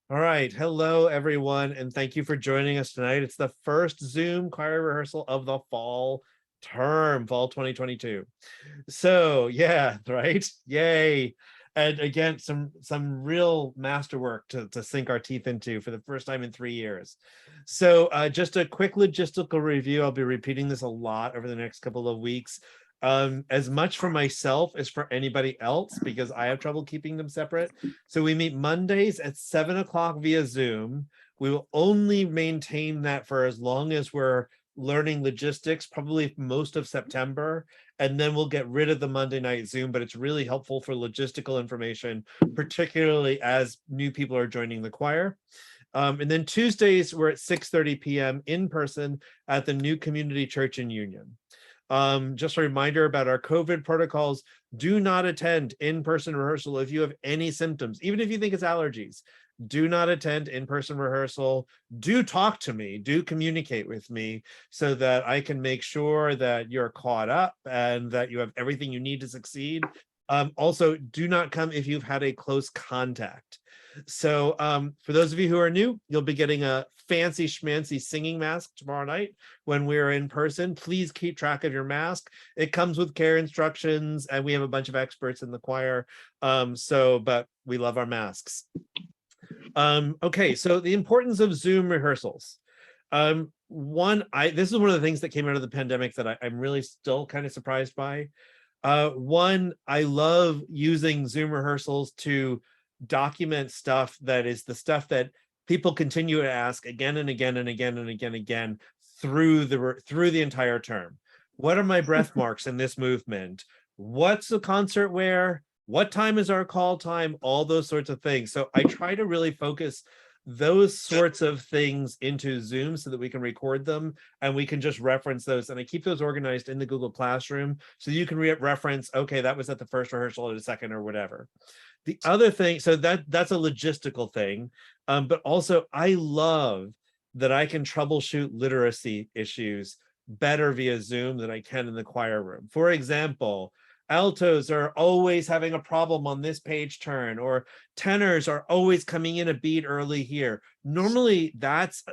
All right. Hello, everyone, and thank you for joining us tonight. It's the first Zoom choir rehearsal of the fall term, fall 2022. So, yeah, right? Yay. And again, some real masterwork to sink our teeth into for the first time in 3 years. So, just a quick logistical review. I'll be repeating this a lot over the next couple of weeks. As much for myself as for anybody else, because I have trouble keeping them separate. So we meet Mondays at 7 o'clock via Zoom. We will only maintain that for as long as we're learning logistics, probably most of September, and then we'll get rid of the Monday night Zoom, but it's really helpful for logistical information, particularly as new people are joining the choir. And then Tuesdays, we're at 6:30 p.m. in person at the New Community Church in Union. Just a reminder about our COVID protocols. Do not attend in-person rehearsal if you have any symptoms, even if you think it's allergies. Do not attend in-person rehearsal. Do talk to me. Do communicate with me so that I can make sure that you're caught up and that you have everything you need to succeed. Also, do not come if you've had a close contact. So for those of you who are new, you'll be getting a fancy schmancy singing mask tomorrow night when we're in person. Please keep track of your mask. It comes with care instructions, and we have a bunch of experts in the choir. But we love our masks. Okay, so the importance of Zoom rehearsals. This is one of the things that came out of the pandemic that I'm really still kind of surprised by. One, I love using Zoom rehearsals to document stuff that is the stuff that people continue to ask again and again and again and again and again through the entire term. What are my breath marks in this movement? What's the concert where? What time is our call time? All those sorts of things. So I try to really focus those sorts of things into Zoom so that we can record them and we can just reference those. And I keep those organized in the Google Classroom so you can reference, okay, that was at the first rehearsal or the second or whatever. The other thing, so that's a logistical thing, but also I love that I can troubleshoot literacy issues better via Zoom than I can in the choir room. For example, altos are always having a problem on this page turn, or tenors are always coming in a beat early here. Normally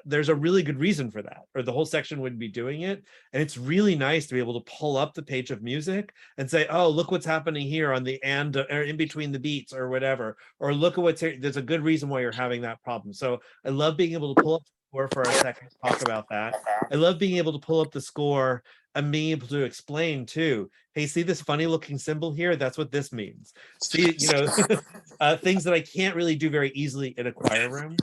there's a really good reason for that, or the whole section wouldn't be doing it. And it's really nice to be able to pull up the page of music and say, oh, look what's happening here on the and or in between the beats or whatever, or look at what's here. There's a good reason why you're having that problem. So I love being able to pull up the score for a second, talk about that. I love being able to pull up the score and being able to explain too. Hey, see this funny looking symbol here? That's what this means. See, things that I can't really do very easily in a choir room.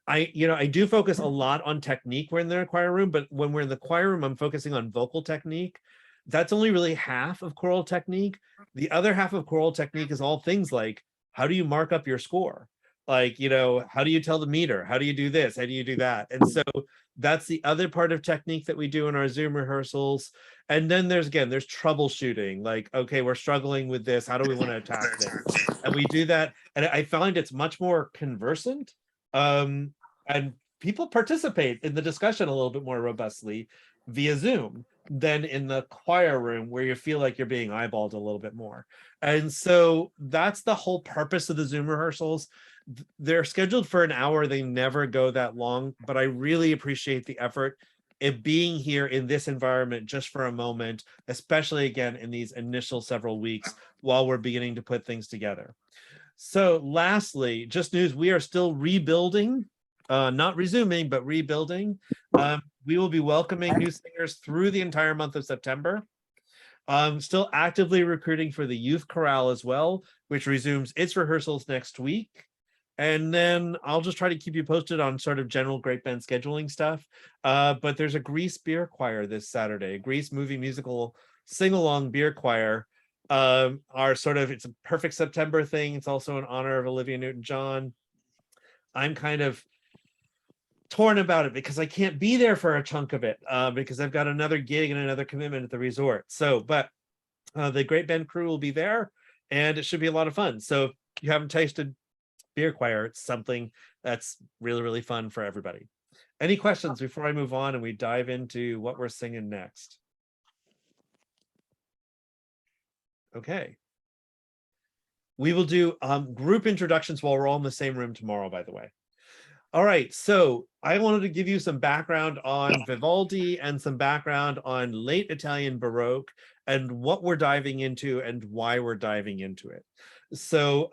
I do focus a lot on technique when they're in the choir room, but when we're in the choir room, I'm focusing on vocal technique. That's only really half of choral technique. The other half of choral technique is all things like, how do you mark up your score? Like, how do you tell the meter? How do you do this? How do you do that? And so that's the other part of technique that we do in our Zoom rehearsals. And then there's troubleshooting, like, okay, we're struggling with this. How do we want to attack this? And we do that. And I find it's much more conversant. And people participate in the discussion a little bit more robustly via Zoom than in the choir room, where you feel like you're being eyeballed a little bit more. And so that's the whole purpose of the Zoom rehearsals. They're scheduled for an hour. They never go that long, but I really appreciate the effort in being here in this environment just for a moment, especially again in these initial several weeks while we're beginning to put things together. So lastly, just news, we are still rebuilding, not resuming, but rebuilding. We will be welcoming new singers through the entire month of September. Still actively recruiting for the youth chorale as well, which resumes its rehearsals next week. And then I'll just try to keep you posted on sort of general great band scheduling stuff. But there's a Grease beer choir this Saturday, a Grease movie musical sing-along beer choir. It's a perfect September thing. It's also in honor of Olivia Newton-John. I'm kind of torn about it because I can't be there for a chunk of it because I've got another gig and another commitment at the resort. But the Great Band crew will be there, and it should be a lot of fun. So if you haven't tasted beer choir, it's something that's really, really fun for everybody. Any questions before I move on and we dive into what we're singing next? Okay. We will do group introductions while we're all in the same room tomorrow, by the way. All right, so I wanted to give you some background on Vivaldi and some background on late Italian Baroque and what we're diving into and why we're diving into it. So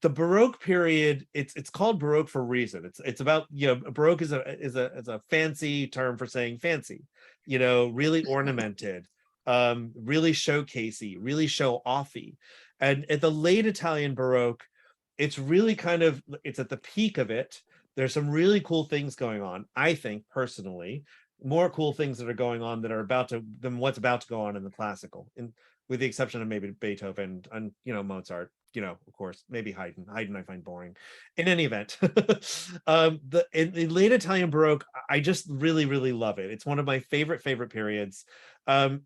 the Baroque period, it's called Baroque for a reason. It's about, you know, Baroque is a fancy term for saying fancy, you know, really ornamented, really showcasey, really show offy. And at the late Italian Baroque, it's really kind of, it's at the peak of it. There's some really cool things going on, I think personally, more cool things that are going on that are about to than what's about to go on in the classical, with the exception of maybe Beethoven and, you know, Mozart, you know, of course, maybe Haydn I find boring. In any event, in the late Italian Baroque, I just really love it. It's one of my favorite periods, and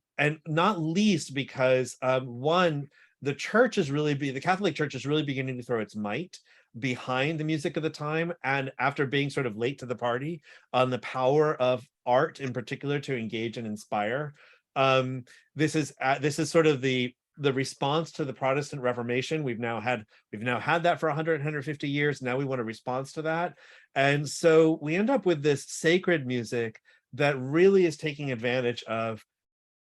not least because one, the Catholic Church is really beginning to throw its might behind the music of the time, and after being sort of late to the party on the power of art in particular to engage and inspire. This is sort of the response to the Protestant Reformation. We've now had that for 150 years. Now we want a response to that, and so we end up with this sacred music that really is taking advantage of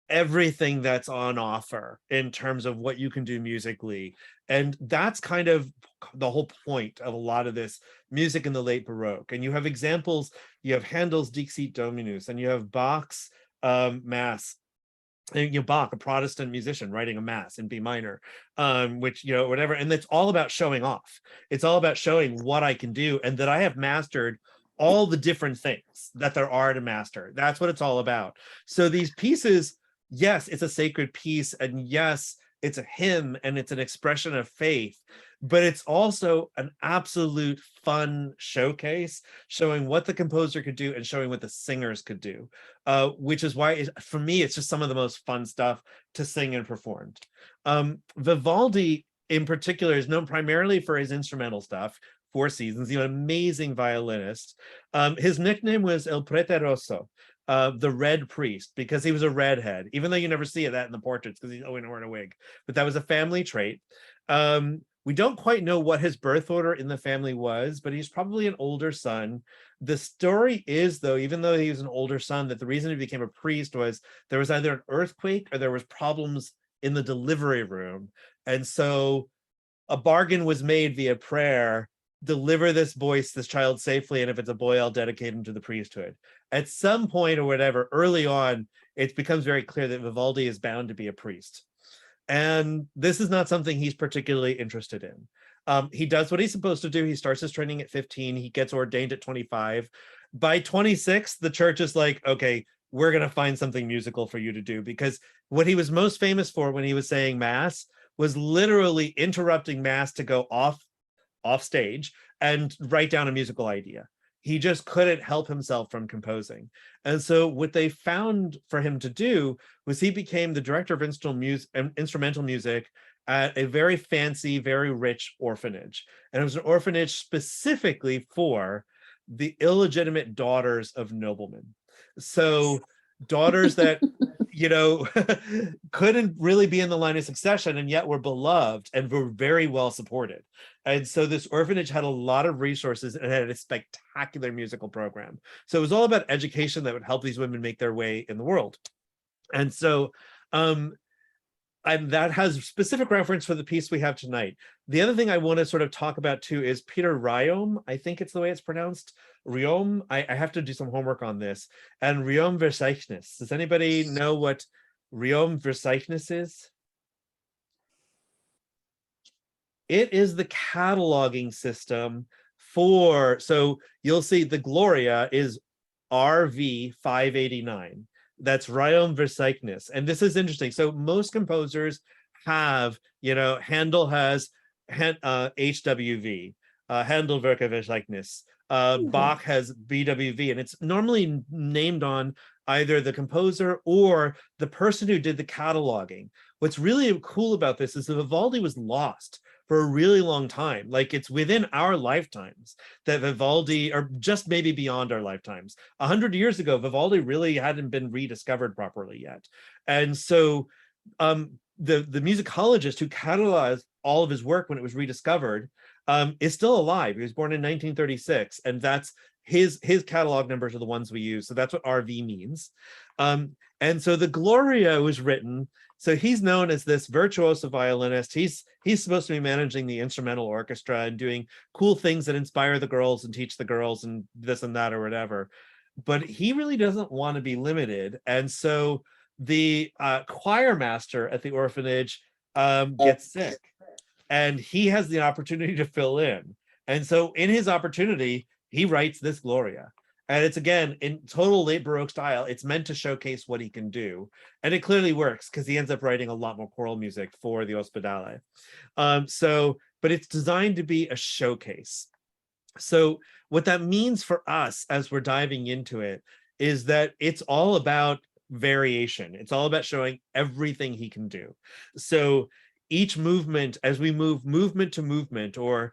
everything that's on offer in terms of what you can do musically. And that's kind of the whole point of a lot of this music in the late Baroque. And you have examples, you have Handel's Dixit Dominus, and you have Bach's Mass. And, you know, Bach, a Protestant musician, writing a mass in B minor, which, you know, whatever. And it's all about showing off. It's all about showing what I can do and that I have mastered all the different things that there are to master. That's what it's all about. So these pieces, yes, it's a sacred piece, and yes, it's a hymn and it's an expression of faith, but it's also an absolute fun showcase, showing what the composer could do and showing what the singers could do, which is why, for me, it's just some of the most fun stuff to sing and perform. Vivaldi, in particular, is known primarily for his instrumental stuff. Four Seasons, you know, an amazing violinist. His nickname was El Prete Rosso, the Red Priest, because he was a redhead, even though you never see that in the portraits because he's always wearing a wig. But that was a family trait. We don't quite know what his birth order in the family was, but he's probably an older son. The story is, though, even though he was an older son, that the reason he became a priest was there was either an earthquake or there was problems in the delivery room. And so a bargain was made via prayer: deliver this child safely, and if it's a boy, I'll dedicate him to the priesthood. At some point or whatever, early on, it becomes very clear that Vivaldi is bound to be a priest. And this is not something he's particularly interested in. He does what he's supposed to do. He starts his training at 15. He gets ordained at 25. By 26, the church is like, okay, we're going to find something musical for you to do, because what he was most famous for when he was saying mass was literally interrupting mass to go off stage and write down a musical idea. He just couldn't help himself from composing. And so what they found for him to do was he became the director of instrumental music at a very fancy, very rich orphanage. And it was an orphanage specifically for the illegitimate daughters of noblemen. So daughters that you know, couldn't really be in the line of succession, and yet were beloved and were very well supported. And so this orphanage had a lot of resources and had a spectacular musical program. So it was all about education that would help these women make their way in the world. And so and that has specific reference for the piece we have tonight. The other thing I want to sort of talk about too is Peter Riom. I think it's the way it's pronounced. Riom. I have to do some homework on this. And Riom Verzeichnis. Does anybody know what Riom Verzeichnis is? It is the cataloging system for, so you'll see the Gloria is RV 589. That's Riom Verzeichnis. And this is interesting. So most composers have, you know, Handel has HWV, Handelwerkeverzeichnis. Bach has BWV, and it's normally named on either the composer or the person who did the cataloging. What's really cool about this is that Vivaldi was lost for a really long time. Like, it's within our lifetimes that Vivaldi, or just maybe beyond our lifetimes. 100 years ago, Vivaldi really hadn't been rediscovered properly yet. And so the musicologist who all of his work when it was rediscovered, is still alive. He was born in 1936, and that's his catalog numbers are the ones we use. So that's what RV means. And so the Gloria was written. So he's known as this virtuoso violinist. He's supposed to be managing the instrumental orchestra and doing cool things that inspire the girls and teach the girls and this and that or whatever. But he really doesn't want to be limited. And so the choir master at the orphanage gets sick, and he has the opportunity to fill in. And so in his opportunity, he writes this Gloria. And it's, again, in total late Baroque style. It's meant to showcase what he can do. And it clearly works because he ends up writing a lot more choral music for the Ospedale. But it's designed to be a showcase. So what that means for us as we're diving into it is that it's all about variation. It's all about showing everything he can do. So each movement, as we move movement to movement or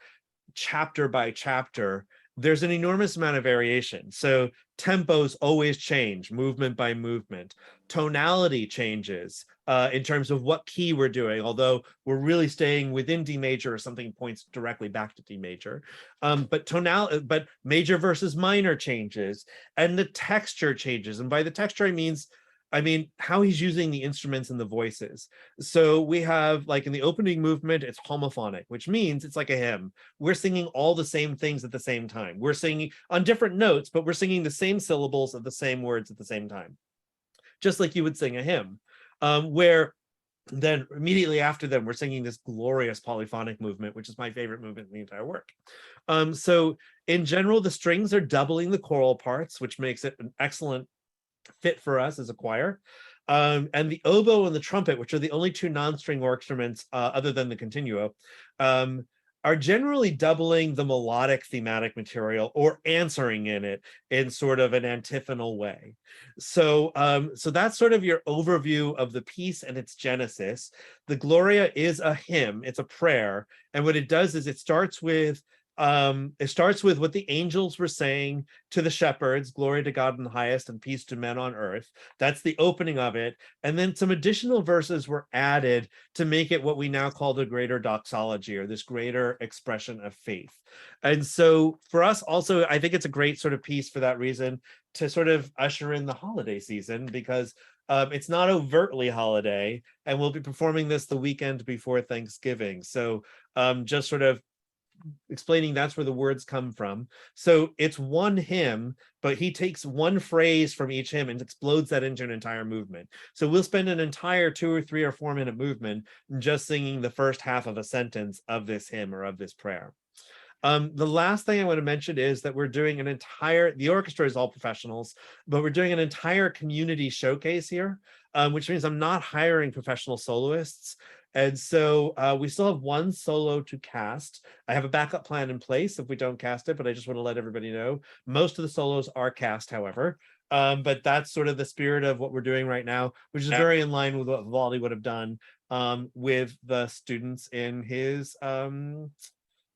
chapter by chapter, there's an enormous amount of variation. So tempos always change, movement by movement. Tonality changes in terms of what key we're doing, although we're really staying within D major or something points directly back to D major. But major versus minor changes, and the texture changes. And by the texture, I mean how he's using the instruments and the voices. So we have, like, in the opening movement, it's homophonic, which means it's like a hymn. We're singing all the same things at the same time. We're singing on different notes, but we're singing the same syllables of the same words at the same time, just like you would sing a hymn. Where then immediately after them, we're singing this glorious polyphonic movement, which is my favorite movement in the entire work. So in general, the strings are doubling the choral parts, which makes it an excellent fit for us as a choir. And the oboe and the trumpet, which are the only two non-string instruments other than the continuo, are generally doubling the melodic thematic material or answering in it in sort of an antiphonal way. So that's sort of your overview of the piece and its genesis. The Gloria is a hymn, it's a prayer, and what it does is it starts with what the angels were saying to the shepherds, glory to God in the highest and peace to men on earth. That's the opening of it. And then some additional verses were added to make it what we now call the greater doxology, or this greater expression of faith. And so for us also, I think it's a great sort of piece for that reason, to sort of usher in the holiday season, because it's not overtly holiday, and we'll be performing this the weekend before Thanksgiving. So just sort of explaining that's where the words come from. So it's one hymn, but he takes one phrase from each hymn and explodes that into an entire movement. So we'll spend an entire 2 or 3 or 4 minute movement just singing the first half of a sentence of this hymn or of this prayer. The last thing I want to mention is that we're doing the orchestra is all professionals, but we're doing an entire community showcase here, which means I'm not hiring professional soloists. And so we still have one solo to cast. I have a backup plan in place if we don't cast it, but I just want to let everybody know. Most of the solos are cast, however. But that's sort of the spirit of what we're doing right now, which is very in line with what Vivaldi would have done with the students in his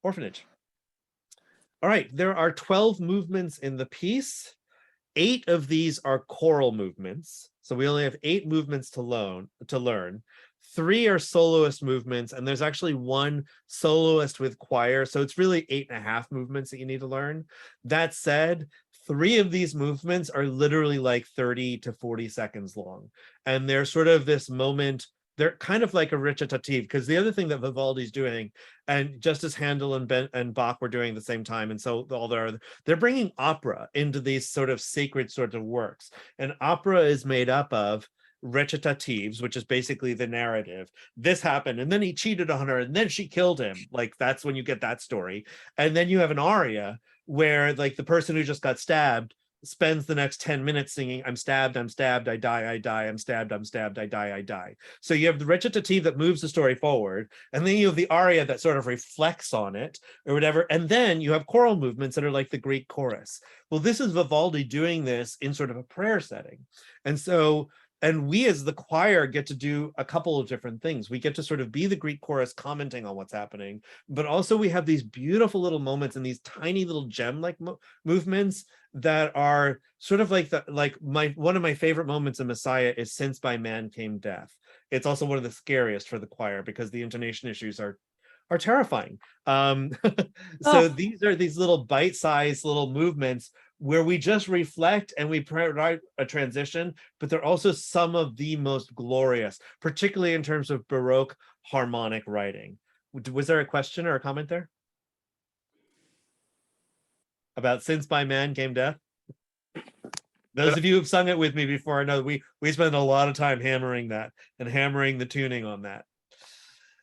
orphanage. All right, there are 12 movements in the piece. 8 of these are choral movements. So we only have 8 movements to learn. 3 are soloist movements, and there's actually 1 soloist with choir. So it's really 8.5 movements that you need to learn. That said, 3 of these movements are literally like 30 to 40 seconds long. And they're sort of this moment, they're kind of like a recitative, because the other thing that Vivaldi's doing, and just as Handel and Bach were doing at the same time, and so they're bringing opera into these sort of sacred sort of works. And opera is made up of recitatives, which is basically the narrative. This happened, and then he cheated on her, and then she killed him. Like, that's when you get that story. And then you have an aria where, like, the person who just got stabbed spends the next 10 minutes singing, I'm stabbed, I die, I'm stabbed, I die. So you have the recitative that moves the story forward, and then you have the aria that sort of reflects on it or whatever, and then you have choral movements that are like the Greek chorus. Well, this is Vivaldi doing this in sort of a prayer setting. And we as the choir get to do a couple of different things. We get to sort of be the Greek chorus commenting on what's happening, but also we have these beautiful little moments and these tiny little gem-like movements that are sort of like one of my favorite moments in Messiah is Since by Man Came Death. It's also one of the scariest for the choir because the intonation issues are are terrifying. So Oh, these are these little bite-sized little movements where we just reflect and we provide a transition, but they're also some of the most glorious, particularly in terms of Baroque harmonic writing. Was there a question or a comment there? About since by man came death? Those of you who've sung it with me before know we spend a lot of time hammering that and hammering the tuning on that.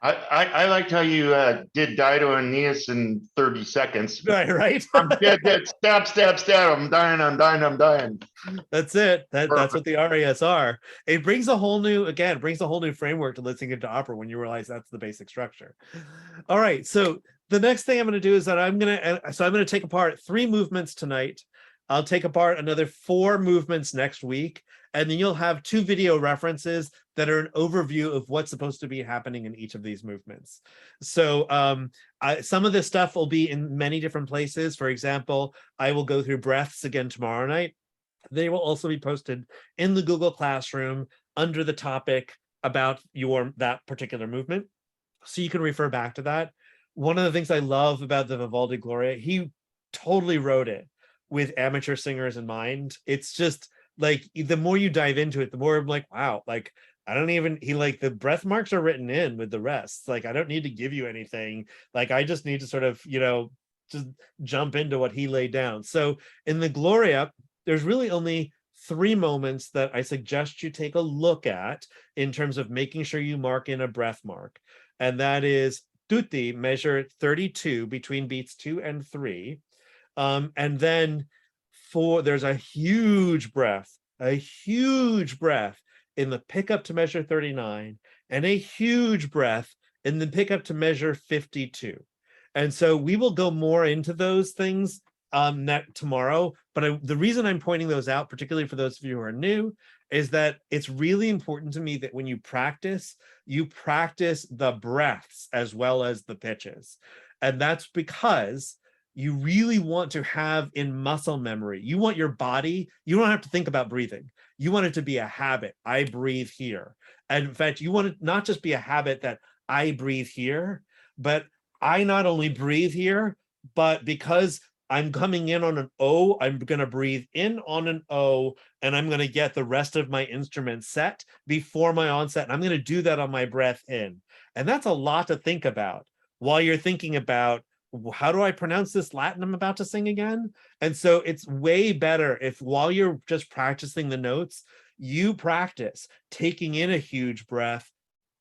I liked how you did Dido and Aeneas in 30 seconds. Right. I'm dead, dead, stab, stab, stab. I'm dying, I'm dying, I'm dying. That's it. That's what the arias are. It brings a whole new, again, brings a whole new framework to listening to opera when you realize that's the basic structure. All right. So the next thing I'm going to do is that I'm going to take apart 3 movements tonight. I'll take apart another 4 movements next week. And then you'll have 2 video references that are an overview of what's supposed to be happening in each of these movements. So some of this stuff will be in many different places. For example, I will go through breaths again tomorrow night. They will also be posted in the Google Classroom under the topic about that particular movement. So you can refer back to that. One of the things I love about the Vivaldi Gloria, he totally wrote it with amateur singers in mind. It's just like the more you dive into it, the more I'm like, wow, like I don't even, the breath marks are written in with the rest. Like I don't need to give you anything. Like I just need to sort of, just jump into what he laid down. So in the Gloria, there's really only 3 moments that I suggest you take a look at in terms of making sure you mark in a breath mark. And that is tutti, measure 32 between beats 2 and 3. And then there's a huge breath in the pickup to measure 39 and a huge breath in the pickup to measure 52. And so we will go more into those things tomorrow. But the reason I'm pointing those out, particularly for those of you who are new, is that it's really important to me that when you practice the breaths as well as the pitches. And that's because you really want to have in muscle memory. You want your body, you don't have to think about breathing. You want it to be a habit. I breathe here. And in fact, you want it not just be a habit that I breathe here, but I not only breathe here, but because I'm coming in on an O, I'm going to breathe in on an O, and I'm going to get the rest of my instrument set before my onset. And I'm going to do that on my breath in. And that's a lot to think about while you're thinking about, how do I pronounce this Latin I'm about to sing again? And so it's way better if while you're just practicing the notes, you practice taking in a huge breath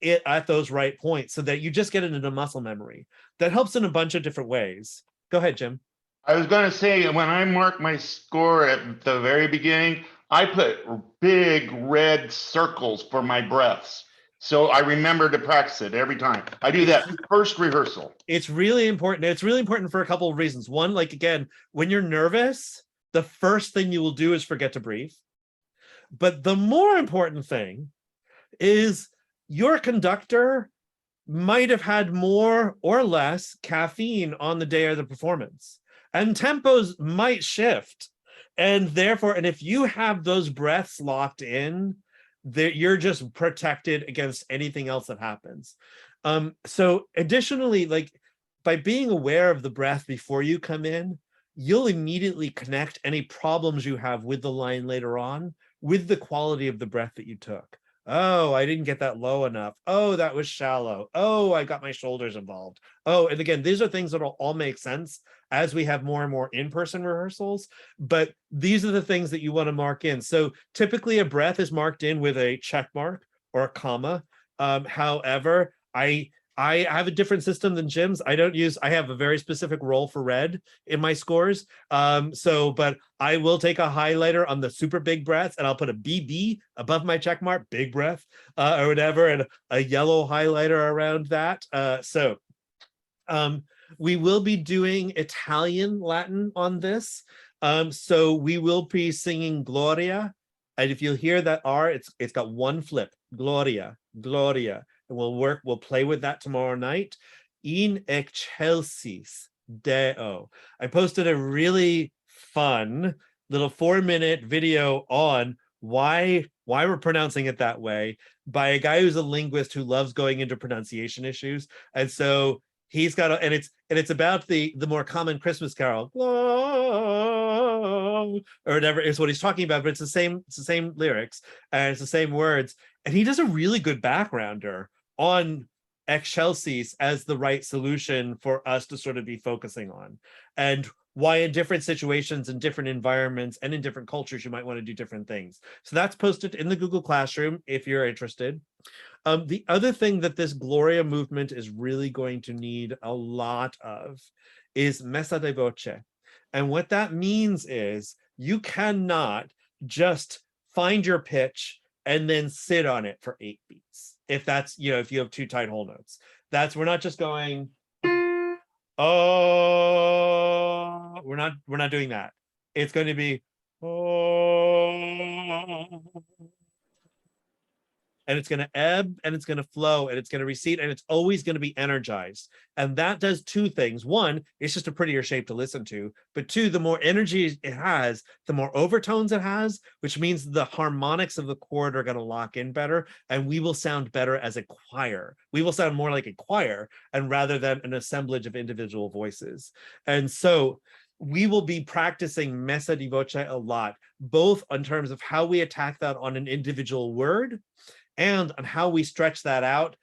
at those right points so that you just get it into muscle memory. That helps in a bunch of different ways. Go ahead, Jim. I was going to say, when I mark my score at the very beginning, I put big red circles for my breaths. So I remember to practice it every time. I do that first rehearsal. It's really important. It's really important for a couple of reasons. One, like, again, when you're nervous, the first thing you will do is forget to breathe. But the more important thing is your conductor might have had more or less caffeine on the day of the performance, and tempos might shift. And therefore, and if you have those breaths locked in, that you're just protected against anything else that happens. So additionally, like by being aware of the breath before you come in, you'll immediately connect any problems you have with the line later on with the quality of the breath that you took. Oh, I didn't get that low enough. Oh, that was shallow. Oh, I got my shoulders involved. Oh, and again, these are things that'll all make sense as we have more and more in-person rehearsals, but these are the things that you want to mark in. So typically a breath is marked in with a check mark or a comma. However, I have a different system than Jim's. I have a very specific role for red in my scores. But I will take a highlighter on the super big breaths and I'll put a BB above my check mark, big breath, or whatever, and a yellow highlighter around that. We will be doing Italian Latin on this. So we will be singing Gloria. And if you hear that R, it's got one flip, Gloria, Gloria. And we'll play with that tomorrow night. In excelsis Deo. I posted a really fun little 4-minute video on why we're pronouncing it that way by a guy who's a linguist who loves going into pronunciation issues. And so he's got a, and it's about the more common Christmas carol, or whatever is what he's talking about, but it's the same lyrics and it's the same words, and he does a really good backgrounder on Excelsis as the right solution for us to sort of be focusing on, and why in different situations and different environments and in different cultures you might want to do different things. So that's posted in the Google Classroom if you're interested. The other thing that this Gloria movement is really going to need a lot of is messa di voce. And what that means is you cannot just find your pitch and then sit on it for 8 beats. If that's, if you have 2 tight whole notes. We're not just going, oh, we're not doing that. It's going to be, oh, and it's going to ebb and it's going to flow and it's going to recede and it's always going to be energized. And that does 2 things. 1, it's just a prettier shape to listen to. But 2, the more energy it has, the more overtones it has, which means the harmonics of the chord are going to lock in better and we will sound better as a choir. We will sound more like a choir and rather than an assemblage of individual voices. And so we will be practicing messa di voce a lot, both in terms of how we attack that on an individual word and on how we stretch that out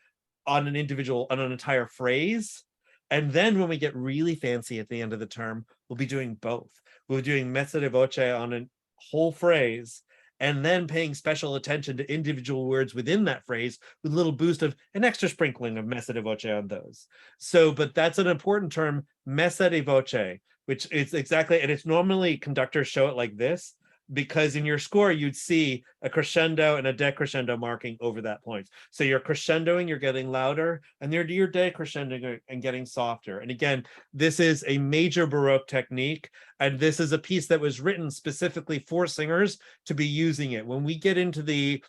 on an entire phrase. And then when we get really fancy at the end of the term, we'll be doing both. We'll be doing messa di voce on a whole phrase, and then paying special attention to individual words within that phrase with a little boost of an extra sprinkling of messa di voce on those. So, but that's an important term, messa di voce, which is exactly, and it's normally conductors show it like this, because in your score, you'd see a crescendo and a decrescendo marking over that point. So you're crescendoing, you're getting louder, and you're decrescendoing and getting softer. And again, this is a major Baroque technique, and this is a piece that was written specifically for singers to be using it. When we get into the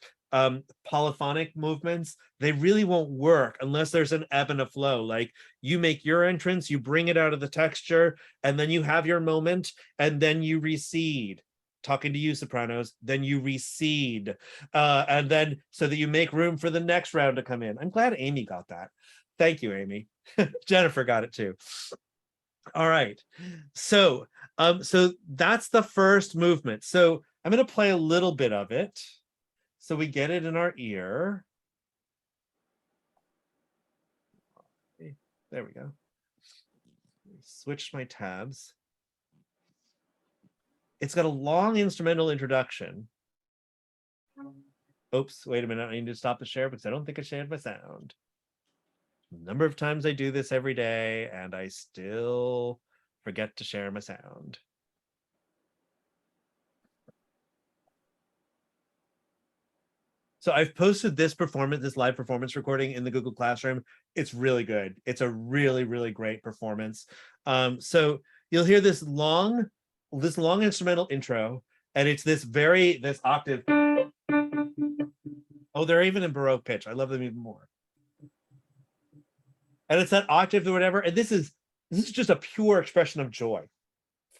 polyphonic movements, they really won't work unless there's an ebb and a flow. Like you make your entrance, you bring it out of the texture, and then you have your moment, and then you recede. Talking to you, sopranos, then you recede, and then so that you make room for the next round to come in. I'm glad Amy got that. Thank you, Amy. Jennifer got it too. All right, so that's the first movement. So I'm going to play a little bit of it so we get it in our ear. There we go. Switch my tabs. It's got a long instrumental introduction. Oops, wait a minute. I need to stop the share because I don't think I shared my sound. A number of times I do this every day and I still forget to share my sound. So I've posted this live performance recording in the Google Classroom. It's really good. It's a really, really great performance. So you'll hear this long instrumental intro, and it's this octave. Oh, they're even in Baroque pitch. I love them even more. And it's that octave or whatever. And this is just a pure expression of joy.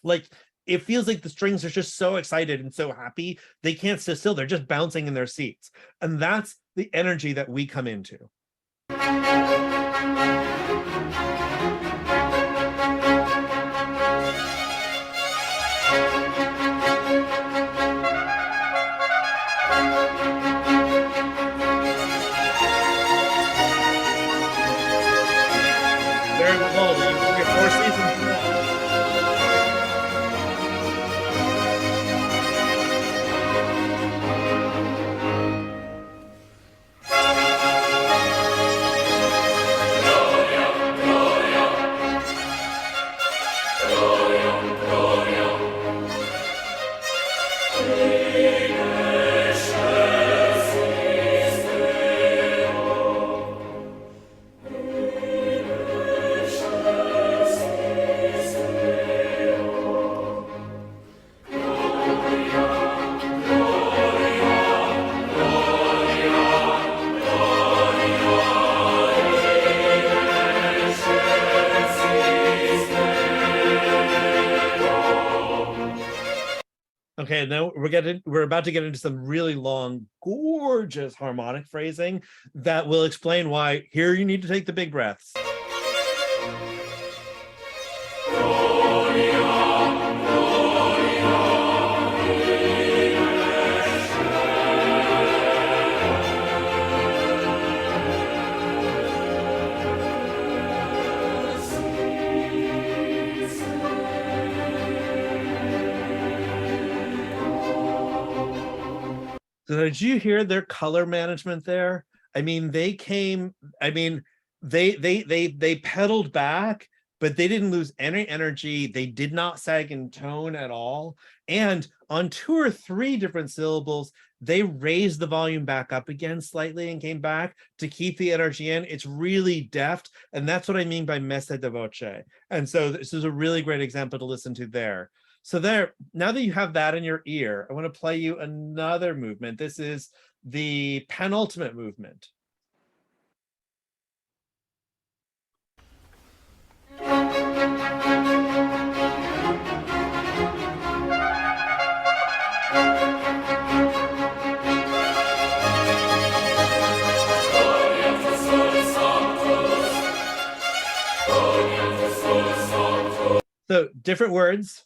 Like it feels like the strings are just so excited and so happy they can't sit still. They're just bouncing in their seats. And that's the energy that we come into. Very Vivaldi, you can get 4 seasons from that. Okay, now we're about to get into some really long, gorgeous harmonic phrasing that will explain why here you need to take the big breaths. So did you hear their color management there? I mean, they pedaled back, but they didn't lose any energy. They did not sag in tone at all. And on 2 or 3 different syllables, they raised the volume back up again slightly and came back to keep the energy in. It's really deft. And that's what I mean by messa de voce. And so this is a really great example to listen to there. So there, now that you have that in your ear, I want to play you another movement. This is the penultimate movement. So different words,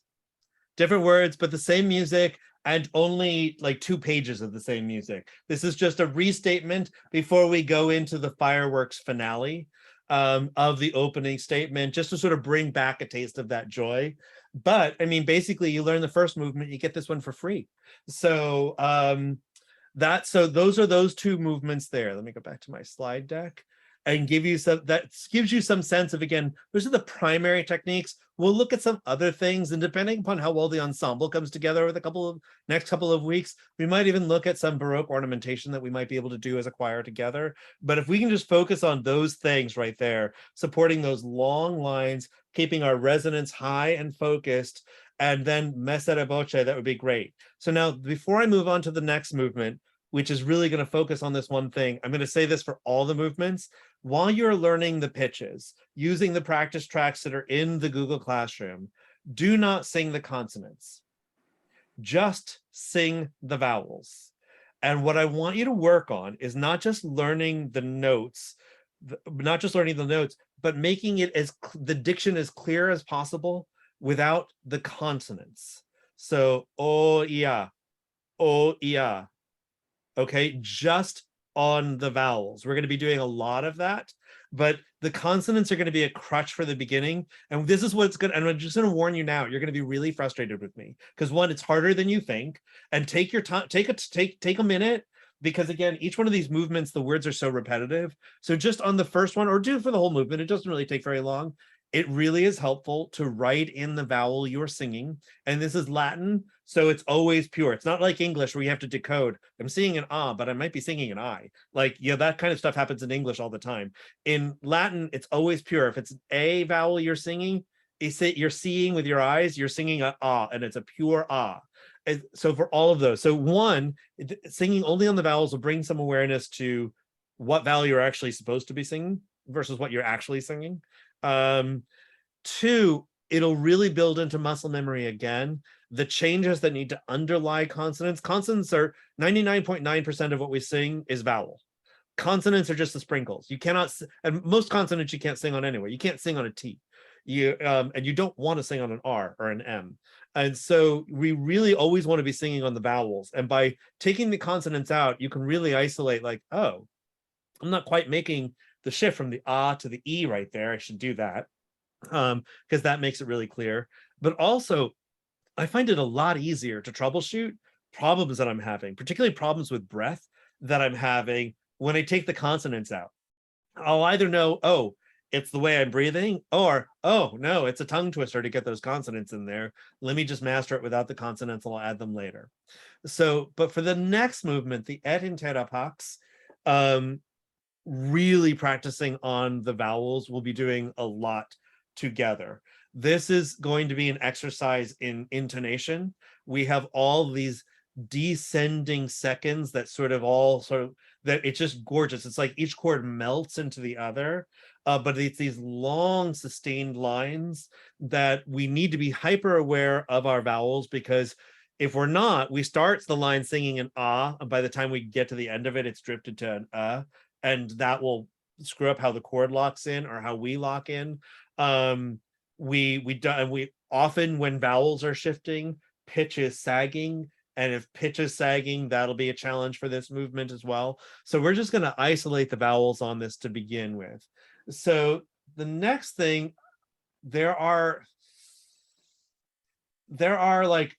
but the same music, and only like 2 pages of the same music. This is just a restatement before we go into the fireworks finale of the opening statement, just to sort of bring back a taste of that joy. But I mean, basically, you learn the first movement, you get this one for free. So so those are those 2 movements there. Let me go back to my slide deck and give you some, that gives you some sense of, again, those are the primary techniques. We'll look at some other things, and depending upon how well the ensemble comes together over the next couple of weeks, we might even look at some Baroque ornamentation that we might be able to do as a choir together. But if we can just focus on those things right there, supporting those long lines, keeping our resonance high and focused, and then messa de voce, that would be great. So now, before I move on to the next movement, which is really going to focus on this one thing, I'm going to say this for all the movements. While you're learning the pitches, using the practice tracks that are in the Google Classroom, do not sing the consonants. Just sing the vowels. And what I want you to work on is not just learning the notes, but making it as the diction as clear as possible without the consonants. So, oh, yeah, okay, just on the vowels. We're going to be doing a lot of that, but the consonants are going to be a crutch for the beginning. And this is what's good. And I'm just going to warn you now, you're going to be really frustrated with me because, one, it's harder than you think. And take your time, take a minute, because again, each one of these movements, the words are so repetitive. So just on the first one, or do it for the whole movement, it doesn't really take very long. It really is helpful to write in the vowel you're singing. And this is Latin, so it's always pure. It's not like English where you have to decode. I'm singing an ah, but I might be singing an I. Like, yeah, that kind of stuff happens in English all the time. In Latin, it's always pure. If it's a vowel you're singing, you're seeing with your eyes, you're singing a ah, and it's a pure ah. And so for all of those, so one, singing only on the vowels will bring some awareness to what vowel you're actually supposed to be singing versus what you're actually singing. 2, it'll really build into muscle memory again. The changes that need to underlie consonants. Consonants are 99.9% of what we sing is vowel. Consonants are just the sprinkles. You cannot, and most consonants you can't sing on anyway. You can't sing on a T. And you don't want to sing on an R or an M. And so we really always want to be singing on the vowels. And by taking the consonants out, you can really isolate, like, oh, I'm not quite making the shift from the ah to the e right there. I should do that because that makes it really clear. But also, I find it a lot easier to troubleshoot problems that I'm having, particularly problems with breath that I'm having when I take the consonants out. I'll either know, oh, it's the way I'm breathing, or, oh, no, it's a tongue twister to get those consonants in there. Let me just master it without the consonants, and I'll add them later. So, but for the next movement, the et intera pax, really practicing on the vowels. We'll be doing a lot together. This is going to be an exercise in intonation. We have all these descending seconds that that it's just gorgeous. It's like each chord melts into the other, but it's these long sustained lines that we need to be hyper aware of our vowels, because if we're not, we start the line singing an ah, and by the time we get to the end of it, it's drifted to an and that will screw up how the chord locks in or how we lock in. We often, when vowels are shifting, pitch is sagging, and if pitch is sagging, that'll be a challenge for this movement as well. So we're just going to isolate the vowels on this to begin with. So the next thing, there are like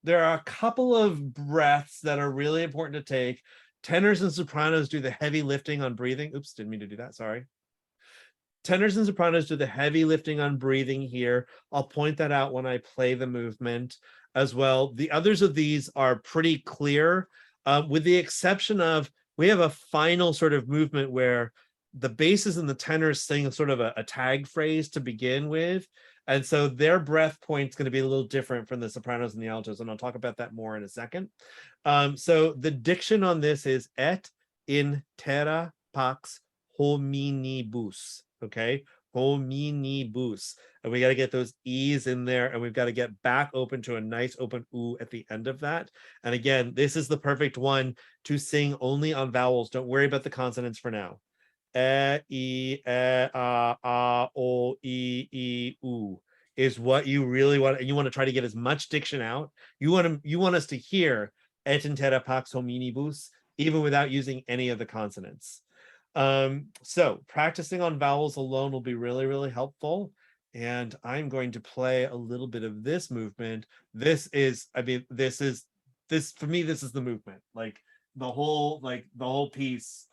there are a couple of breaths that are really important to take. Tenors and sopranos do the heavy lifting on breathing. Oops, didn't mean to do that, sorry. Tenors and sopranos do the heavy lifting on breathing here. I'll point that out when I play the movement as well. The others of these are pretty clear, with the exception of we have a final sort of movement where the basses and the tenors sing sort of a tag phrase to begin with. And so their breath point's going to be a little different from the sopranos and the altos, and I'll talk about that more in a second. So the diction on this is et in terra pax hominibus. Okay, hominibus, and we got to get those e's in there, and we've got to get back open to a nice open oo at the end of that. And again, this is the perfect one to sing only on vowels. Don't worry about the consonants for now. E, a, o, e, u is what you really want, and you want to try to get as much diction out. You want us to hear et in terra pax hominibus even without using any of the consonants. So practicing on vowels alone will be really, really helpful. And I'm going to play a little bit of this movement. This is, I mean, this for me, this is the movement. Like the whole piece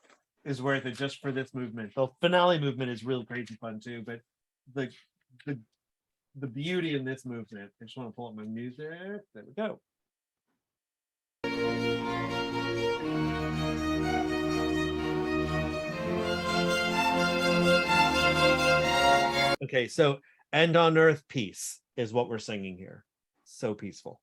is worth it just for this movement. The finale movement is really crazy fun too, but the beauty in this movement, I just want to pull up my music. There we go. Okay, so "And on Earth Peace" is what we're singing here. So peaceful.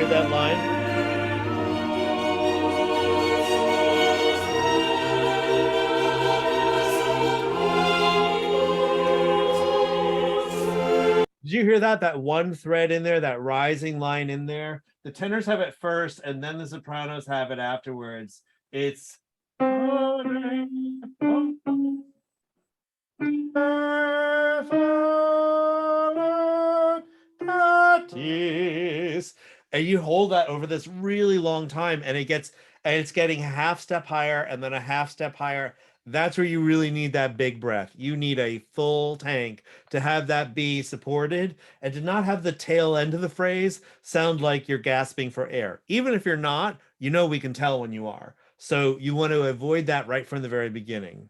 That line. Did you hear that? That one thread in there, that rising line in there. The tenors have it first, and then the sopranos have it afterwards. It's and you hold that over this really long time, and it's getting a half step higher and then a half step higher. That's where you really need that big breath. You need a full tank to have that be supported and to not have the tail end of the phrase sound like you're gasping for air. Even if you're not, we can tell when you are. So you want to avoid that right from the very beginning.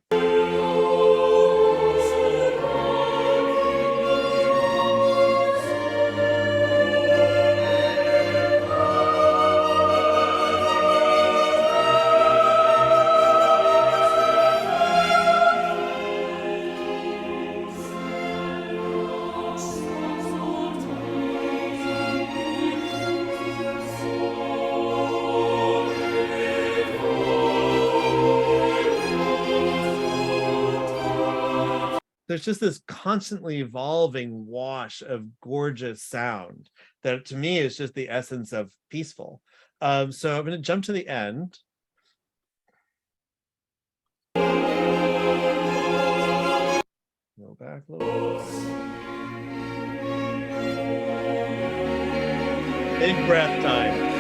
There's just this constantly evolving wash of gorgeous sound that to me is just the essence of peaceful. So I'm going to jump to the end. Go back a little bit. Big breath time.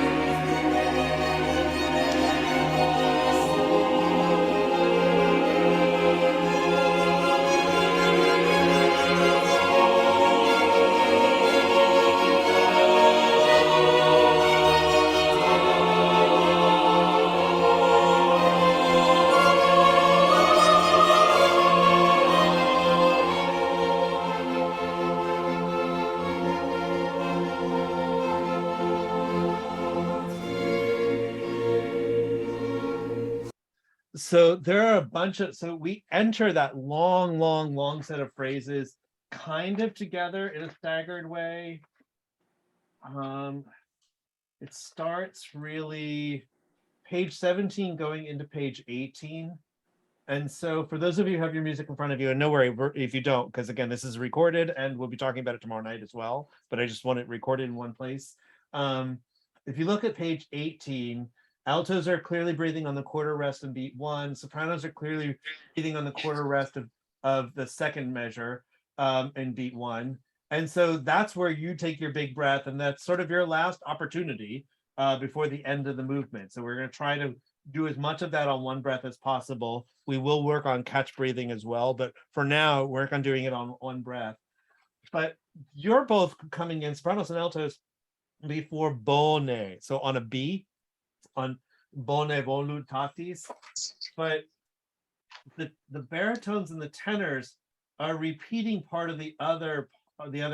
So there are a bunch of, so we enter that long set of phrases kind of together in a staggered way. It starts really page 17 going into page 18. And so for those of you who have your music in front of you, and no worry if you don't, because again, this is recorded and we'll be talking about it tomorrow night as well, but I just want it recorded in one place. If you look at page 18, altos are clearly breathing on the quarter rest in beat 1. Sopranos are clearly breathing on the quarter rest of the second measure in beat 1. And so that's where you take your big breath, and that's sort of your last opportunity before the end of the movement. So we're going to try to do as much of that on one breath as possible. We will work on catch breathing as well, but for now, work on doing it on one breath. But you're both coming in, sopranos and altos, before bone. So on a B, on bone voluntatis. But the baritones and the tenors are repeating part of the other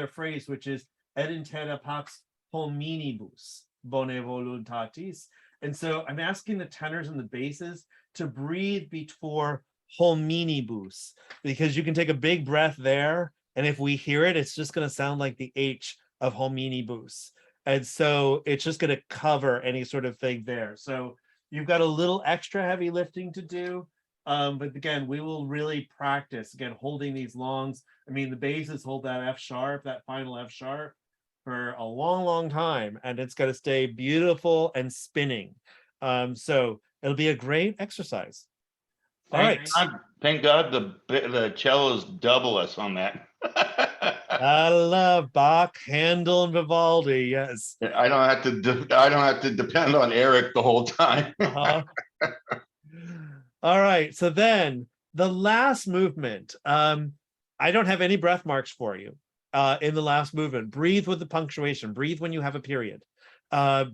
phrase, which is et intera pax hominibus bone voluntatis. And so I'm asking the tenors and the basses to breathe before hominibus, because you can take a big breath there, and if we hear it, it's just going to sound like the H of hominibus. And so it's just going to cover any sort of thing there. So you've got a little extra heavy lifting to do. But again, we will really practice, again, holding these longs. I mean, the basses hold that F sharp, that final F sharp, for a long, long time, and it's going to stay beautiful and spinning. So it'll be a great exercise. All right. Thank God the cellos double us on that. I love Bach, Handel, and Vivaldi. Yes. I don't have to depend on Eric the whole time. All right. So then the last movement. I don't have any breath marks for you in the last movement. Breathe with the punctuation. Breathe when you have a period.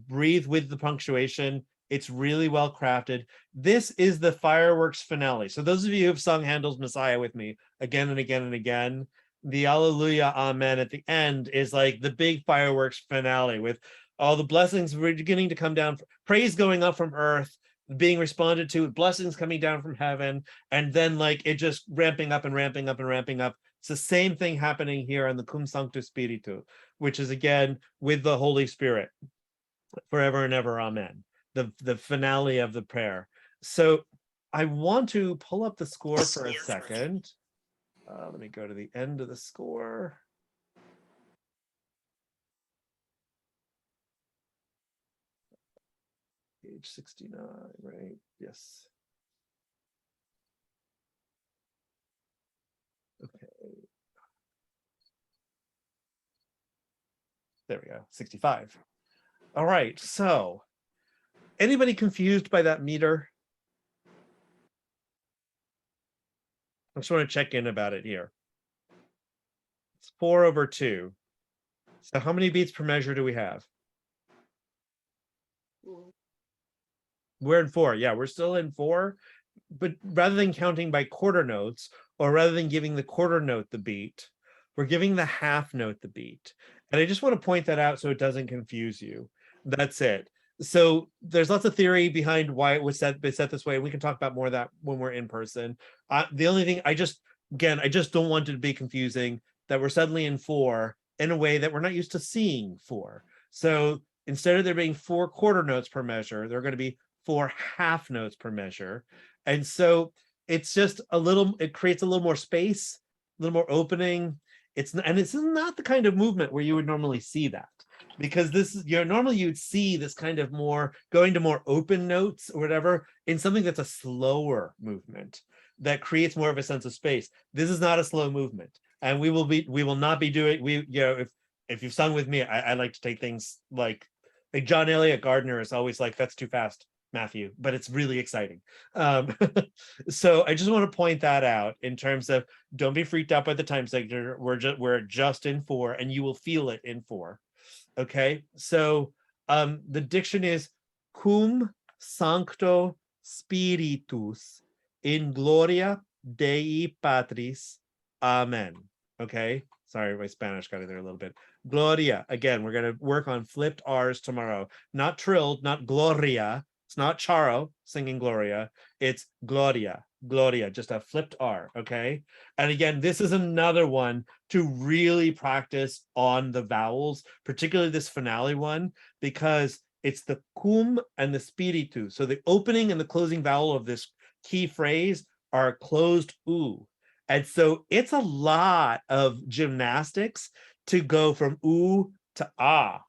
Breathe with the punctuation. It's really well crafted. This is the fireworks finale. So those of you who've sung Handel's Messiah with me again and again and again, the Alleluia, Amen at the end is like the big fireworks finale with all the blessings beginning to come down, praise going up from earth, being responded to, blessings coming down from heaven, and then like it just ramping up and ramping up and ramping up. It's the same thing happening here on the Cum Sancto Spiritu, which is again with the Holy Spirit, forever and ever, Amen. The finale of the prayer. So I want to pull up the score for a second. Let me go to the end of the score. Page 69, right? Yes. Okay. There we go, 65. All right, so anybody confused by that meter? I just want to check in about it here. It's 4/2. So how many beats per measure do we have? We're in 4. Yeah, we're still in 4. But rather than counting by quarter notes, or rather than giving the quarter note the beat, we're giving the half note the beat. And I just want to point that out so it doesn't confuse you. That's it. So there's lots of theory behind why it was set this way. We can talk about more of that when we're in person. The only thing I just don't want it to be confusing that we're suddenly in 4 in a way that we're not used to seeing 4. So instead of there being 4 quarter notes per measure, there are going to be 4 half notes per measure. And so it's just it creates a little more space, a little more opening. It's not the kind of movement where you would normally see that, because this is, normally you'd see this kind of more going to more open notes or whatever in something that's a slower movement that creates more of a sense of space. This is not a slow movement, and we will not be doing, if you've sung with me, I like to take things like John Elliott Gardner is always like, that's too fast, Matthew, but it's really exciting. So I just want to point that out in terms of, don't be freaked out by the time signature. We're just in 4, and you will feel it in 4. Okay, so the diction is cum sancto spiritus in gloria Dei Patris, Amen. Okay, sorry, my Spanish got in there a little bit. Gloria, again, we're going to work on flipped R's tomorrow, not trilled, not gloria. It's not Charo singing Gloria. It's Gloria, Gloria, just a flipped R, okay? And again, this is another one to really practice on the vowels, particularly this finale one, because it's the cum and the spiritu. So the opening and the closing vowel of this key phrase are closed U. And so it's a lot of gymnastics to go from U to Ah.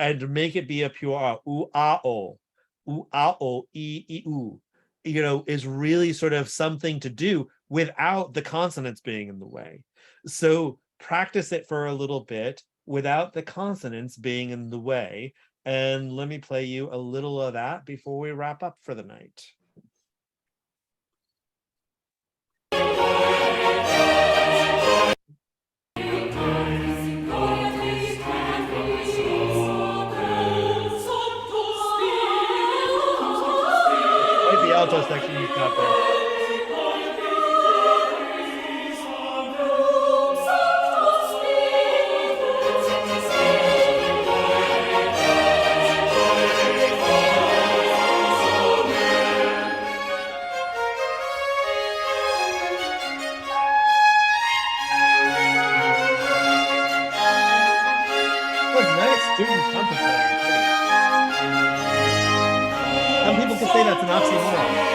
and make it be a pure u, a, o, e, u, is really sort of something to do without the consonants being in the way. So practice it for a little bit without the consonants being in the way. And let me play you a little of that before we wrap up for the night. Quite the alto section you've got there. Student trumpet playing too. Some people could say that's an oxymoron.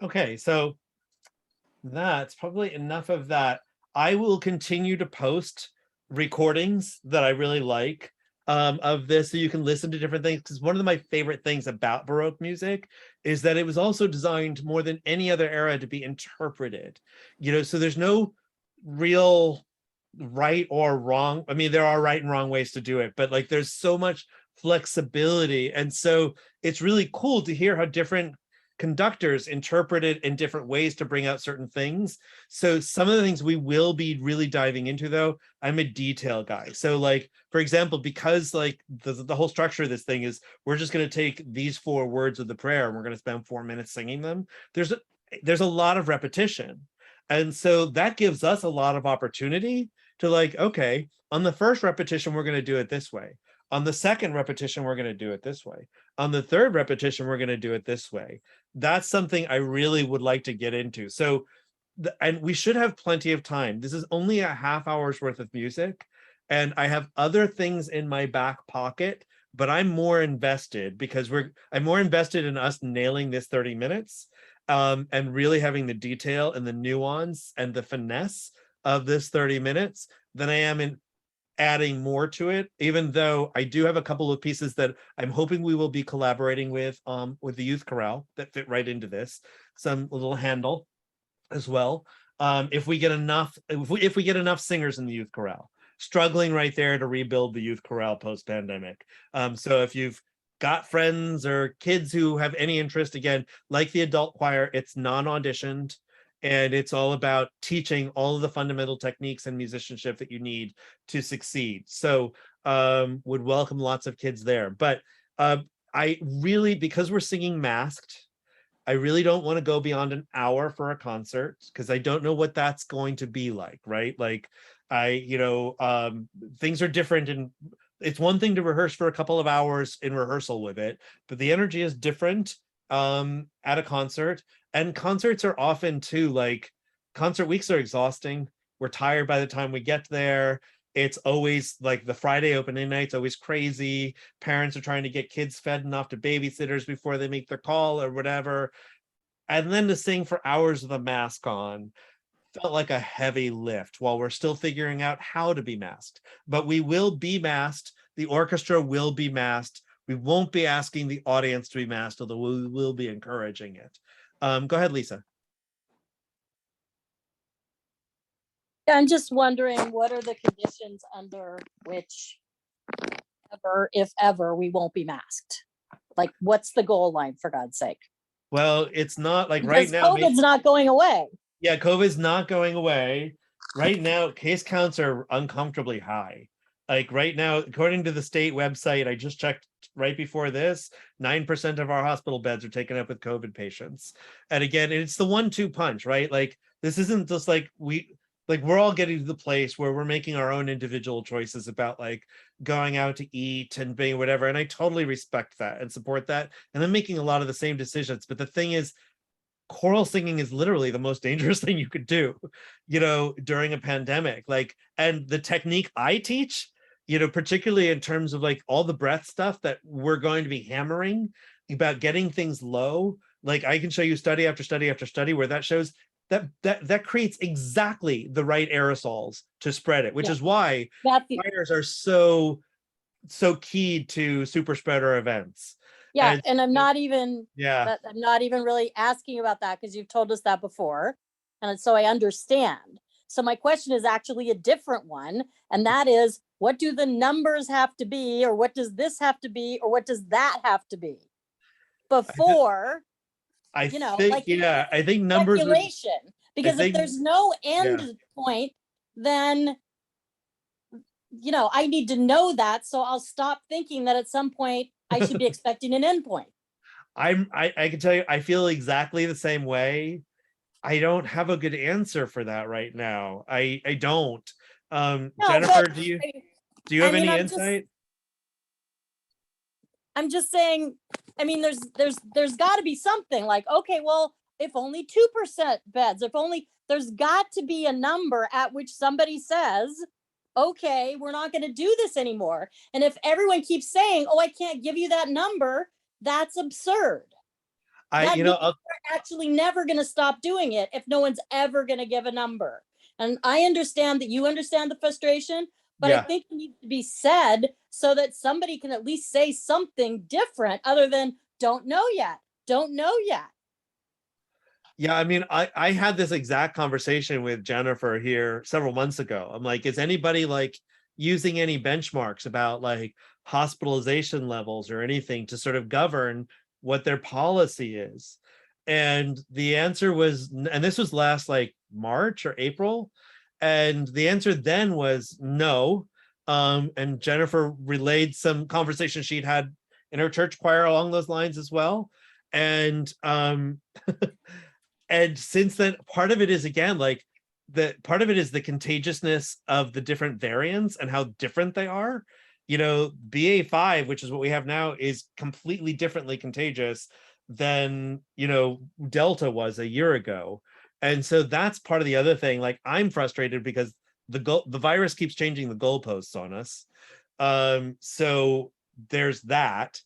Okay, so that's probably enough of that. I will continue to post recordings that I really like of this, so you can listen to different things, because one of my favorite things about Baroque music is that it was also designed more than any other era to be interpreted. So there's no real right or wrong. I mean, there are right and wrong ways to do it, but like there's so much flexibility, and so it's really cool to hear how different conductors interpret it in different ways to bring out certain things. So some of the things we will be really diving into, though, I'm a detail guy. So like, for example, because like the whole structure of this thing is we're just going to take these 4 words of the prayer and we're going to spend 4 minutes singing them. There's a lot of repetition. And so that gives us a lot of opportunity to like, okay, on the first repetition, we're going to do it this way. On the second repetition, we're going to do it this way. On the third repetition, we're going to do it this way. That's something I really would like to get into. So, and we should have plenty of time. This is only a half hour's worth of music, and I have other things in my back pocket, but I'm more invested because I'm more invested in us nailing this 30 minutes and really having the detail and the nuance and the finesse of this 30 minutes than I am in adding more to it, even though I do have a couple of pieces that I'm hoping we will be collaborating with the youth chorale that fit right into this, some little handle as well. If we get enough, if we get enough singers in the youth chorale, struggling right there to rebuild the youth chorale post-pandemic. So if you've got friends or kids who have any interest, again, like the adult choir, it's non-auditioned. And it's all about teaching all of the fundamental techniques and musicianship that you need to succeed. So would welcome lots of kids there. But I really, because we're singing masked, I really don't want to go beyond an hour for a concert because I don't know what that's going to be like, right? Like things are different, and it's one thing to rehearse for a couple of hours in rehearsal with it, but the energy is different at a concert. And concerts are often too, like concert weeks are exhausting. We're tired by the time we get there. It's always like the Friday opening night's always crazy. Parents are trying to get kids fed and off to babysitters before they make their call or whatever. And then to sing for hours with a mask on felt like a heavy lift while we're still figuring out how to be masked. But we will be masked. The orchestra will be masked. We won't be asking the audience to be masked, although we will be encouraging it. Go ahead, Lisa. Yeah, I'm just wondering, what are the conditions under which ever, if ever, we won't be masked? Like, what's the goal line, for God's sake? Well, it's not like Because right now. COVID's not going away. Yeah, COVID's not going away. Right now, case counts are uncomfortably high. Like right now, according to the state website, I just checked right before this, 9% of our hospital beds are taken up with COVID patients. And again, it's the 1-2 punch, right? Like this isn't just like we're all getting to the place where we're making our own individual choices about like going out to eat and being whatever. And I totally respect that and support that. And I'm making a lot of the same decisions. But the thing is, choral singing is literally the most dangerous thing you could do, during a pandemic. Like, and the technique I teach, particularly in terms of like all the breath stuff that we're going to be hammering about getting things low. Like I can show you study after study after study where that shows that creates exactly the right aerosols to spread it, which Yeah. is why Matthew, fires are so key to super spreader events. yeah, and I'm not even Yeah. I'm not even really asking about that because you've told us that before. And so I understand. So my question is actually a different one. And that is, what do the numbers have to be, or what does this have to be, or what does that have to be before, I like I think numbers would, speculation? Because if think- there's no end yeah. point, then I need to know that, so I'll stop thinking that at some point I should be expecting an end point. I can tell you, I feel exactly the same way. I don't have a good answer for that right now. I don't. No, Jennifer, but do you have any insight? I'm just saying, I mean, there's got to be something like, okay, well, if only 2% beds, if only, there's got to be a number at which somebody says, okay, we're not going to do this anymore. And if everyone keeps saying, oh, I can't give you that number, that's absurd. That means we're actually never going to stop doing it if no one's ever going to give a number. And I understand that you understand the frustration, but I think it needs to be said so that somebody can at least say something different other than don't know yet. Yeah, I mean, I had this exact conversation with Jennifer here several months ago. I'm like, is anybody like using any benchmarks about like hospitalization levels or anything to sort of govern what their policy is? And the answer was, and this was last like March or April, and the answer then was no. And Jennifer relayed some conversations she'd had in her church choir along those lines as well. And and since then, part of it is again like part of it is the contagiousness of the different variants and how different they are. BA5, which is what we have now, is completely differently contagious than Delta was a year ago. And so that's part of the other thing. Like I'm frustrated because the virus keeps changing the goalposts on us. So there's that.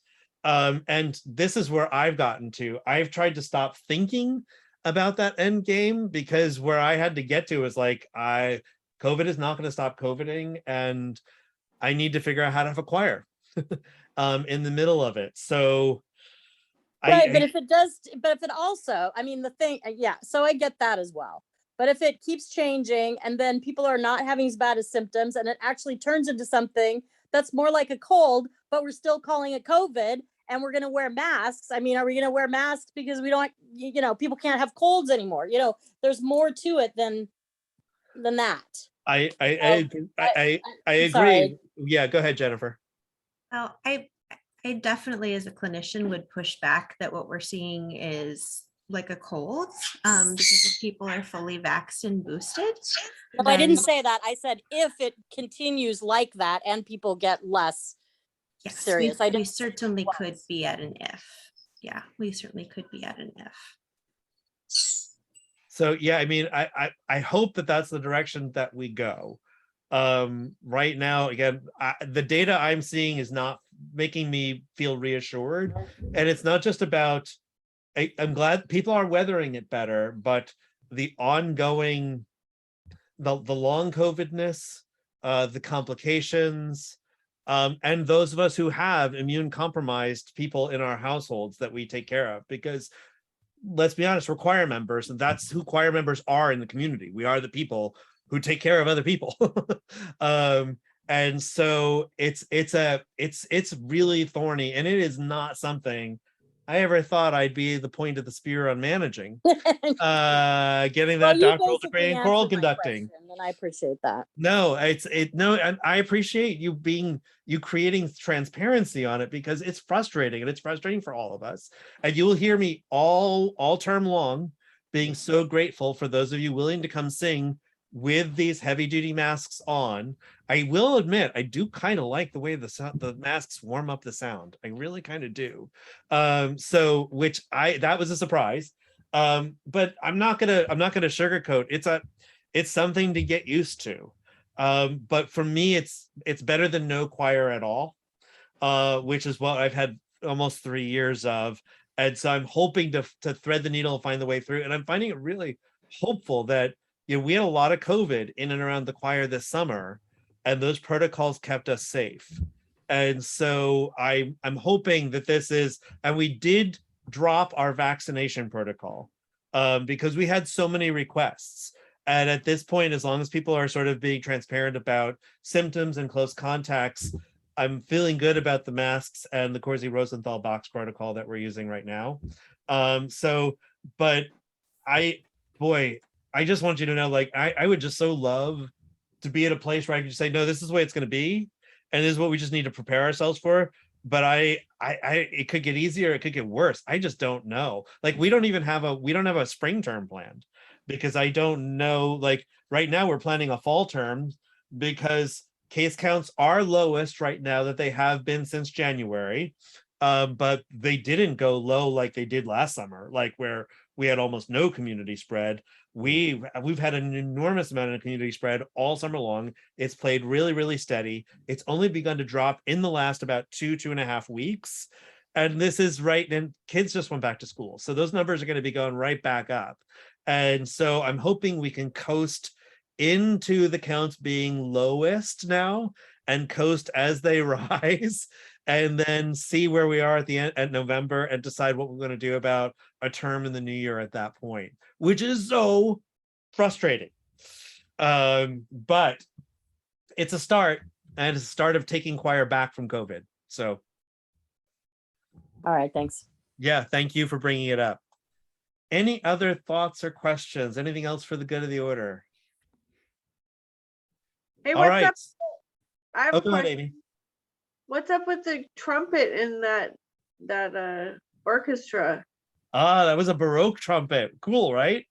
And this is where I've gotten to. I've tried to stop thinking about that end game, because where I had to get to is like, COVID is not going to stop COVIDing, and I need to figure out how to have a choir in the middle of it. So Right, but if it also, I mean, the thing, yeah, so I get that as well. But if it keeps changing and then people are not having as bad as symptoms and it actually turns into something that's more like a cold, but we're still calling it COVID and we're going to wear masks. I mean, are we going to wear masks because we don't, people can't have colds anymore? There's more to it than that. I agree. Sorry. Yeah, go ahead, Jennifer. Well, I definitely, as a clinician, would push back that what we're seeing is like a cold, because if people are fully vaxxed and boosted. No, I didn't say that. I said if it continues like that and people get less serious. We certainly could be at an if. Yeah, we certainly could be at an if. So yeah, I mean, I hope that that's the direction that we go. Right now, again, the data I'm seeing is not making me feel reassured, and it's not just about. I'm glad people are weathering it better, but the ongoing, the long COVIDness, the complications, and those of us who have immune compromised people in our households that we take care of, because let's be honest, we're choir members, and that's who choir members are in the community. We are the people who take care of other people. And so it's really thorny, and it is not something I ever thought I'd be the point of the spear on managing. Getting Well, that you doctoral degree basically in choral answered my conducting. question, and I appreciate that. No, and I appreciate you creating transparency on it, because it's frustrating, and it's frustrating for all of us. And you will hear me all term long being so grateful for those of you willing to come sing with these heavy duty masks on. I will admit, I do kind of like the way the masks warm up the sound. I really kind of do. So that was a surprise. But I'm not gonna sugarcoat. It's something to get used to. But for me, it's better than no choir at all, which is what I've had almost 3 years of. And so I'm hoping to thread the needle and find the way through. And I'm finding it really hopeful that, we had a lot of COVID in and around the choir this summer, and those protocols kept us safe. And so I'm hoping that and we did drop our vaccination protocol, because we had so many requests. And at this point, as long as people are sort of being transparent about symptoms and close contacts, I'm feeling good about the masks and the Corsi Rosenthal box protocol that we're using right now. But I just want you to know, like, I would just so love to be at a place where I can just say, no, this is the way it's going to be, and this is what we just need to prepare ourselves for. But it could get easier, it could get worse. I just don't know. Like, we don't have a spring term planned, because I don't know. Like, right now we're planning a fall term, because case counts are lowest right now that they have been since January. But they didn't go low like they did last summer, like where we had almost no community spread. We've had an enormous amount of community spread all summer long. It's played really, really steady. It's only begun to drop in the last about 2.5 weeks. And this is right, and kids just went back to school. So those numbers are going to be going right back up. And so I'm hoping we can coast into the counts being lowest now, and coast as they rise, and then see where we are at November, and decide what we're going to do about a term in the new year at that point, which is so frustrating. But it's a start, and it's a start of taking choir back from COVID. So, All right, thanks. yeah, thank you for bringing it up. Any other thoughts or questions? Anything else for the good of the order? Hey, All what's right. up? I have a Go ahead, question. Amy. What's up with the trumpet in that orchestra? That was a Baroque trumpet. Cool, right?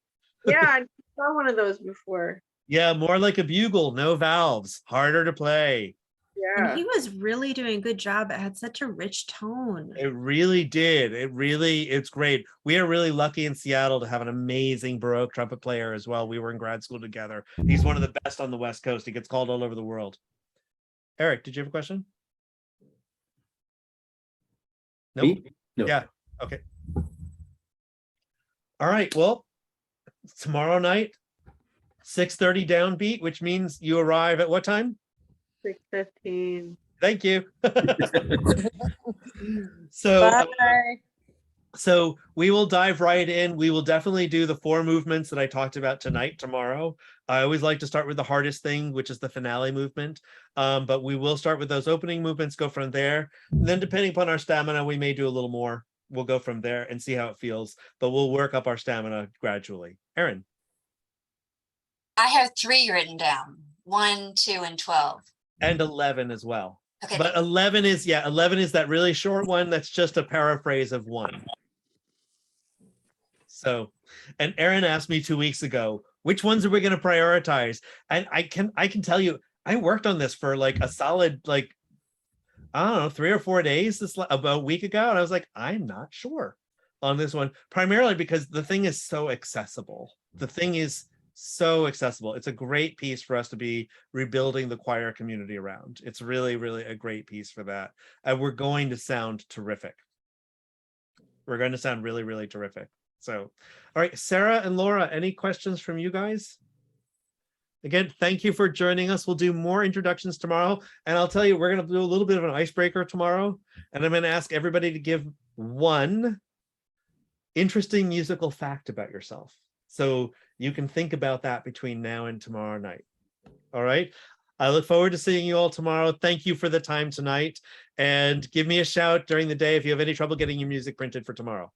Yeah, I saw one of those before. Yeah, more like a bugle, no valves, harder to play. Yeah. And he was really doing a good job. It had such a rich tone. It really did. It's great. We are really lucky in Seattle to have an amazing Baroque trumpet player as well. We were in grad school together. He's one of the best on the West Coast. He gets called all over the world. Eric, did you have a question? No. Me? No. Yeah. Okay. All right. Well, tomorrow night, 6:30 downbeat, which means you arrive at what time? 6:15. Thank you. So, Bye. so we will dive right in. We will definitely do the 4 movements that I talked about tonight, tomorrow. I always like to start with the hardest thing, which is the finale movement. But we will start with those opening movements, go from there. And then depending upon our stamina, we may do a little more. We'll go from there and see how it feels, but we'll work up our stamina gradually. Erin. I have 3 written down, 1, 2, and 12. And 11 as well. Okay. But 11 is that really short one. That's just a paraphrase of 1. So, and Erin asked me 2 weeks ago, which ones are we going to prioritize? And I can tell you, I worked on this for like a solid, like, I don't know, 3 or 4 days, about a week ago. And I was like, I'm not sure on this one, primarily because the thing is so accessible. It's a great piece for us to be rebuilding the choir community around. It's really, really a great piece for that. And we're going to sound terrific. We're going to sound really, really terrific. So, all right, Sarah and Laura, any questions from you guys? Again, thank you for joining us. We'll do more introductions tomorrow. And I'll tell you, we're going to do a little bit of an icebreaker tomorrow. And I'm going to ask everybody to give one interesting musical fact about yourself. So you can think about that between now and tomorrow night. All right. I look forward to seeing you all tomorrow. Thank you for the time tonight. And give me a shout during the day if you have any trouble getting your music printed for tomorrow.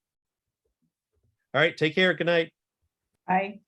All right, take care. Good night. Bye.